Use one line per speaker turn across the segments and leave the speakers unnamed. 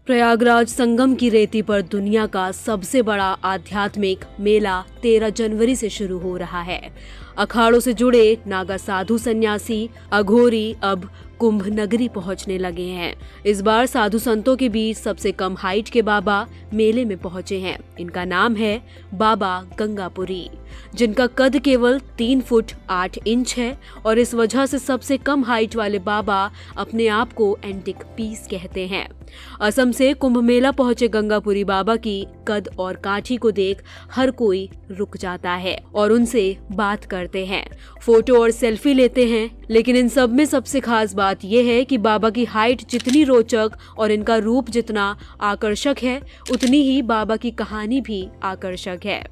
प्रयागराज संगम की रेती पर दुनिया का सबसे बड़ा आध्यात्मिक मेला 13 जनवरी से शुरू हो रहा है। अखाड़ों से जुड़े नागा साधु सन्यासी अघोरी अब कुंभ नगरी पहुंचने लगे हैं। इस बार साधु संतों के बीच सबसे कम हाइट के बाबा मेले में पहुंचे हैं। इनका नाम है बाबा गंगापुरी, जिनका कद केवल 3 फुट 8 इंच है और इस वजह से सबसे कम हाइट वाले बाबा अपने आप को एंटिक पीस कहते हैं। असम से कुंभ मेला पहुंचे गंगापुरी बाबा की कद और काठी को देख हर कोई रुक जाता है और उनसे बात करते हैं, फोटो और सेल्फी लेते हैं। लेकिन इन सब में सबसे खास बात यह है कि बाबा की हाइट जितनी रोचक और इनका रूप जितना आकर्षक है, उतनी ही बाबा की कहानी भी आकर्षक है।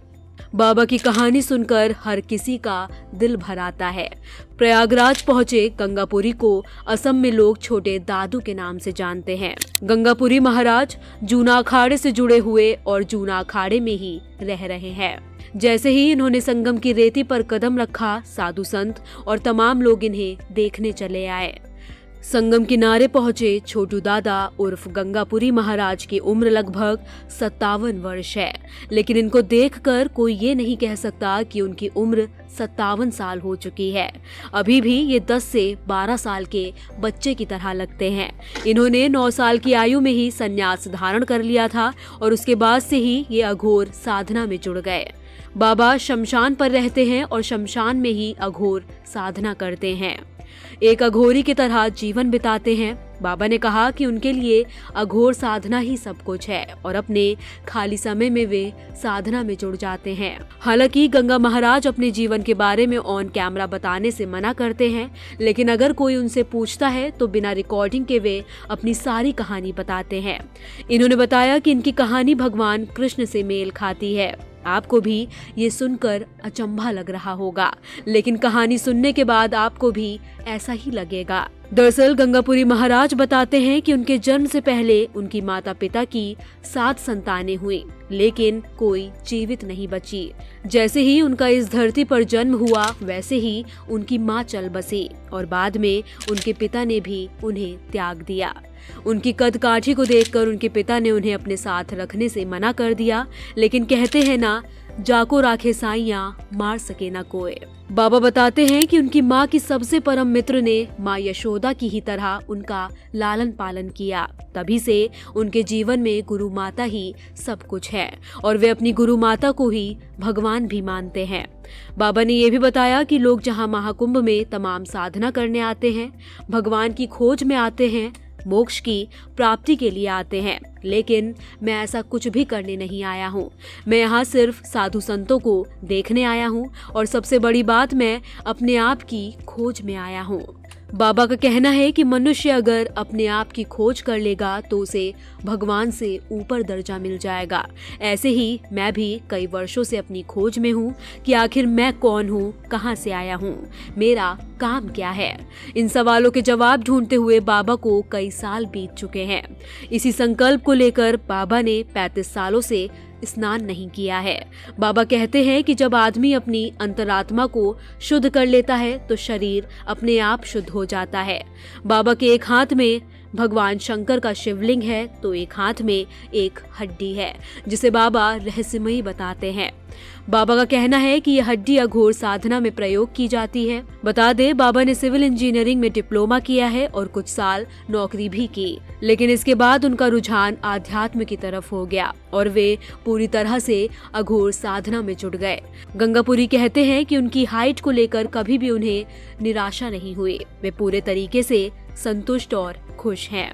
बाबा की कहानी सुनकर हर किसी का दिल भर आता है। प्रयागराज पहुंचे गंगापुरी को असम में लोग छोटे दादू के नाम से जानते हैं। गंगापुरी महाराज जूना अखाड़े से जुड़े हुए और जूना अखाड़े में ही रह रहे हैं। जैसे ही इन्होंने संगम की रेती पर कदम रखा, साधु संत और तमाम लोग इन्हें देखने चले आए। संगम किनारे पहुंचे छोटू दादा उर्फ गंगापुरी महाराज की उम्र लगभग 57 वर्ष है, लेकिन इनको देखकर कोई ये नहीं कह सकता कि उनकी उम्र 57 साल हो चुकी है। अभी भी ये 10 से 12 साल के बच्चे की तरह लगते हैं। इन्होंने 9 साल की आयु में ही संन्यास धारण कर लिया था और उसके बाद से ही ये अघोर साधना में जुड़ गए। बाबा शमशान पर रहते हैं और शमशान में ही अघोर साधना करते हैं, एक अघोरी की तरह जीवन बिताते हैं। बाबा ने कहा कि उनके लिए अघोर साधना ही सब कुछ है और अपने खाली समय में वे साधना में जुड़ जाते हैं। हालांकि गंगा महाराज अपने जीवन के बारे में ऑन कैमरा बताने से मना करते हैं, लेकिन अगर कोई उनसे पूछता है तो बिना रिकॉर्डिंग के वे अपनी सारी कहानी बताते हैं। इन्होंने बताया कि इनकी कहानी भगवान कृष्ण से मेल खाती है। आपको भी ये सुनकर अचंभा लग रहा होगा, लेकिन कहानी सुनने के बाद आपको भी ऐसा ही लगेगा। दरअसल गंगापुरी महाराज बताते हैं कि उनके जन्म से पहले उनकी माता पिता की 7 संतानें हुई, लेकिन कोई जीवित नहीं बची। जैसे ही उनका इस धरती पर जन्म हुआ, वैसे ही उनकी माँ चल बसी और बाद में उनके पिता ने भी उन्हें त्याग दिया। उनकी कद काठी को देखकर उनके पिता ने उन्हें अपने साथ रखने से मना कर दिया, लेकिन कहते हैं ना, जाको राखे साइयां मार सके ना कोई। बाबा बताते हैं कि उनकी माँ की सबसे परम मित्र ने माँ यशोदा की ही तरह उनका लालन पालन किया। तभी से उनके जीवन में गुरु माता ही सब कुछ है और वे अपनी गुरु माता को ही भगवान भी मानते हैं। बाबा ने ये भी बताया कि लोग जहाँ महाकुंभ में तमाम साधना करने आते हैं, भगवान की खोज में आते हैं, मोक्ष की प्राप्ति के लिए आते हैं, लेकिन मैं ऐसा कुछ भी करने नहीं आया हूँ। मैं यहाँ सिर्फ साधु संतों को देखने आया हूँ और सबसे बड़ी बात, मैं अपने आप की खोज में आया हूँ। बाबा का कहना है कि मनुष्य अगर अपने आप की खोज कर लेगा तो उसे भगवान से ऊपर दर्जा मिल जाएगा। ऐसे ही मैं भी कई वर्षों से अपनी खोज में हूँ कि आखिर मैं कौन हूँ, कहाँ से आया हूँ, मेरा काम क्या है। इन सवालों के जवाब ढूंढते हुए बाबा को कई साल बीत चुके हैं। इसी संकल्प को लेकर बाबा ने 35 सालों से स्नान नहीं किया है। बाबा कहते हैं कि जब आदमी अपनी अंतरात्मा को शुद्ध कर लेता है तो शरीर अपने आप शुद्ध हो जाता है। बाबा के एक हाथ में भगवान शंकर का शिवलिंग है तो एक हाथ में एक हड्डी है, जिसे बाबा रहस्यमयी बताते हैं। बाबा का कहना है कि यह हड्डी अघोर साधना में प्रयोग की जाती है। बता दे, बाबा ने सिविल इंजीनियरिंग में डिप्लोमा किया है और कुछ साल नौकरी भी की, लेकिन इसके बाद उनका रुझान आध्यात्म की तरफ हो गया और वे पूरी तरह से अघोर साधना में जुट गए। गंगापुरी कहते हैं कि उनकी हाइट को लेकर कभी भी उन्हें निराशा नहीं हुई। वे पूरे तरीके से संतुष्ट और खुश हैं।